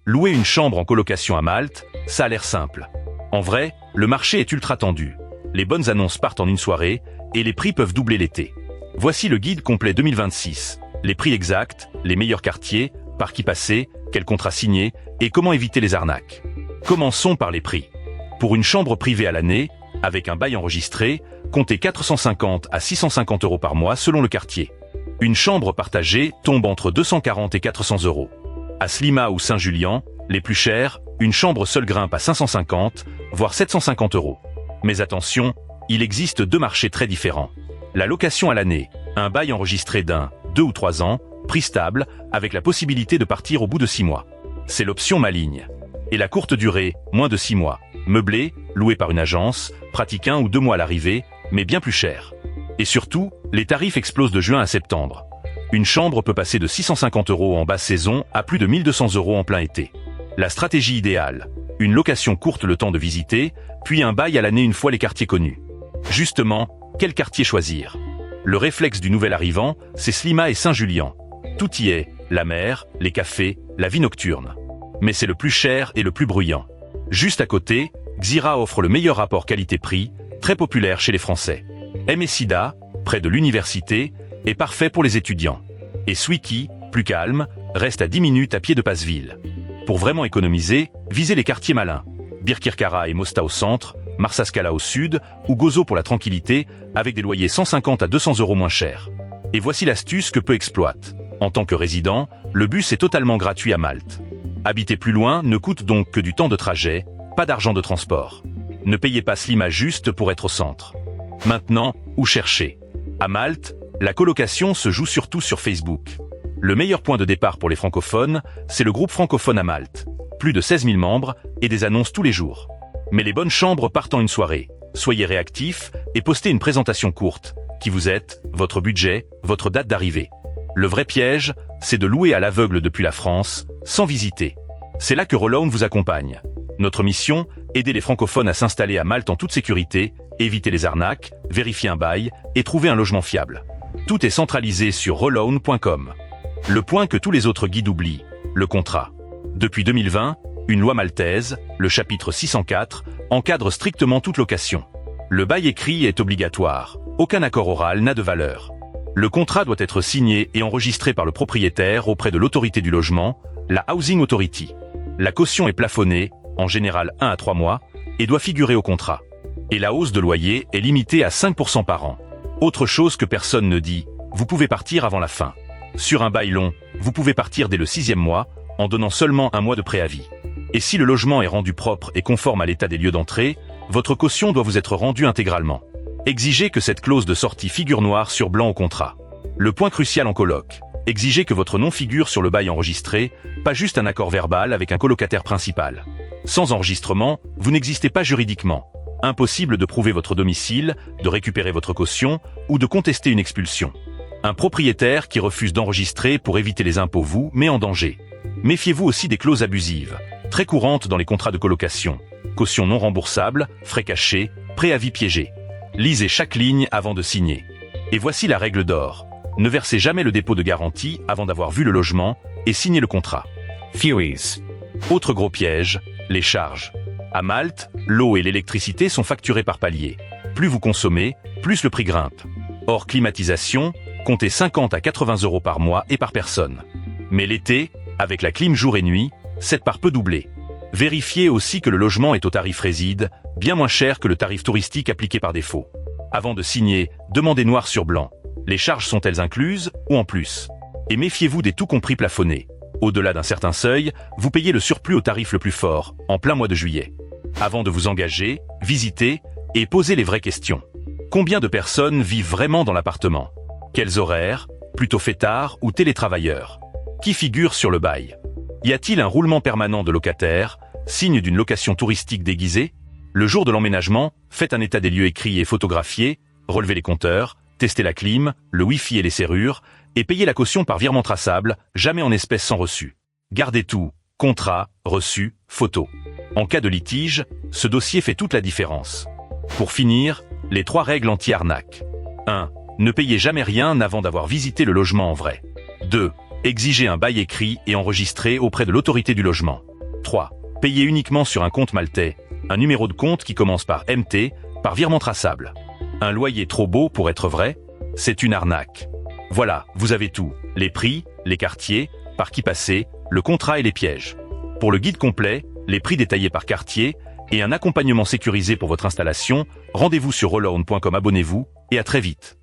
Louer une chambre en colocation à Malte, ça a l'air simple. En vrai, le marché est ultra tendu. Les bonnes annonces partent en une soirée et les prix peuvent doubler l'été. Voici le guide complet 2026. Les prix exacts, les meilleurs quartiers, par qui passer, quel contrat signer et comment éviter les arnaques. Commençons par les prix. Pour une chambre privée à l'année, avec un bail enregistré, comptez 450 à 650 € par mois selon le quartier. Une chambre partagée tombe entre 240 et 400 €. À Sliema ou Saint-Julien, les plus chers, une chambre seule grimpe à 550, voire 750 €. Mais attention, il existe deux marchés très différents. La location à l'année, un bail enregistré d'1, 2 ou 3 ans, prix stable, avec la possibilité de partir au bout de 6 mois. C'est l'option maligne. Et la courte durée, moins de 6 mois, meublé, loué par une agence, pratique 1 ou 2 mois à l'arrivée, mais bien plus cher. Et surtout, les tarifs explosent de juin à septembre. Une chambre peut passer de 650 € en basse saison à plus de 1200 € en plein été. La stratégie idéale, une location courte le temps de visiter, puis un bail à l'année une fois les quartiers connus. Justement, quel quartier choisir? Le réflexe du nouvel arrivant, c'est Sliema et Saint-Julien. Tout y est, la mer, les cafés, la vie nocturne. Mais c'est le plus cher et le plus bruyant. Juste à côté, Xira offre le meilleur rapport qualité-prix, très populaire chez les Français. Emesida, près de l'université, est parfait pour les étudiants. Et Swiki, plus calme, reste à 10 minutes à pied de Passeville. Pour vraiment économiser, visez les quartiers malins. Birkirkara et Mosta au centre, Marsaskala au sud, ou Gozo pour la tranquillité, avec des loyers 150 à 200 € moins chers. Et voici l'astuce que peu exploitent. En tant que résident, le bus est totalement gratuit à Malte. Habiter plus loin ne coûte donc que du temps de trajet, pas d'argent de transport. Ne payez pas Sliema juste pour être au centre. Maintenant, où chercher? À Malte, la colocation se joue surtout sur Facebook. Le meilleur point de départ pour les francophones, c'est le groupe francophone à Malte. Plus de 16 000 membres et des annonces tous les jours. Mais les bonnes chambres partent en une soirée. Soyez réactifs et postez une présentation courte. Qui vous êtes, votre budget, votre date d'arrivée. Le vrai piège, c'est de louer à l'aveugle depuis la France, sans visiter. C'est là que Rollown vous accompagne. Notre mission, aider les francophones à s'installer à Malte en toute sécurité, éviter les arnaques, vérifier un bail et trouver un logement fiable. Tout est centralisé sur rollown.com. Le point que tous les autres guides oublient, le contrat. Depuis 2020, une loi maltaise, le chapitre 604, encadre strictement toute location. Le bail écrit est obligatoire. Aucun accord oral n'a de valeur. Le contrat doit être signé et enregistré par le propriétaire auprès de l'autorité du logement, la Housing Authority. La caution est plafonnée, en général 1 à 3 mois, et doit figurer au contrat. Et la hausse de loyer est limitée à 5% par an. Autre chose que personne ne dit, vous pouvez partir avant la fin. Sur un bail long, vous pouvez partir dès le 6e mois, en donnant seulement 1 mois de préavis. Et si le logement est rendu propre et conforme à l'état des lieux d'entrée, votre caution doit vous être rendue intégralement. Exigez que cette clause de sortie figure noir sur blanc au contrat. Le point crucial en coloc. Exigez que votre nom figure sur le bail enregistré, pas juste un accord verbal avec un colocataire principal. Sans enregistrement, vous n'existez pas juridiquement. Impossible de prouver votre domicile, de récupérer votre caution ou de contester une expulsion. Un propriétaire qui refuse d'enregistrer pour éviter les impôts vous met en danger. Méfiez-vous aussi des clauses abusives, très courantes dans les contrats de colocation. Caution non remboursable, frais cachés, préavis piégé. Lisez chaque ligne avant de signer. Et voici la règle d'or. Ne versez jamais le dépôt de garantie avant d'avoir vu le logement et signer le contrat. Fees. Autre gros piège, les charges. À Malte, l'eau et l'électricité sont facturées par palier. Plus vous consommez, plus le prix grimpe. Hors climatisation, comptez 50 à 80 € par mois et par personne. Mais l'été, avec la clim jour et nuit, cette part peut doubler. Vérifiez aussi que le logement est au tarif réside, bien moins cher que le tarif touristique appliqué par défaut. Avant de signer, demandez noir sur blanc. Les charges sont-elles incluses ou en plus? Et méfiez-vous des tout compris plafonnés. Au-delà d'un certain seuil, vous payez le surplus au tarif le plus fort, en plein mois de juillet. Avant de vous engager, visitez et posez les vraies questions. Combien de personnes vivent vraiment dans l'appartement? Quels horaires? Plutôt fêtards ou télétravailleurs? Qui figure sur le bail? Y a-t-il un roulement permanent de locataires, signe d'une location touristique déguisée? Le jour de l'emménagement, faites un état des lieux écrit et photographié, relevez les compteurs, testez la clim, le Wi-Fi et les serrures, et payez la caution par virement traçable, jamais en espèces sans reçu. Gardez tout, contrat, reçu, photo. En cas de litige, ce dossier fait toute la différence. Pour finir, les 3 règles anti-arnaque. 1. Ne payez jamais rien avant d'avoir visité le logement en vrai. 2. Exigez un bail écrit et enregistré auprès de l'autorité du logement. 3. Payer uniquement sur un compte maltais, un numéro de compte qui commence par MT, par virement traçable. Un loyer trop beau pour être vrai? C'est une arnaque. Voilà, vous avez tout. Les prix, les quartiers, par qui passer, le contrat et les pièges. Pour le guide complet, les prix détaillés par quartier et un accompagnement sécurisé pour votre installation, rendez-vous sur rollown.com. Abonnez-vous et à très vite.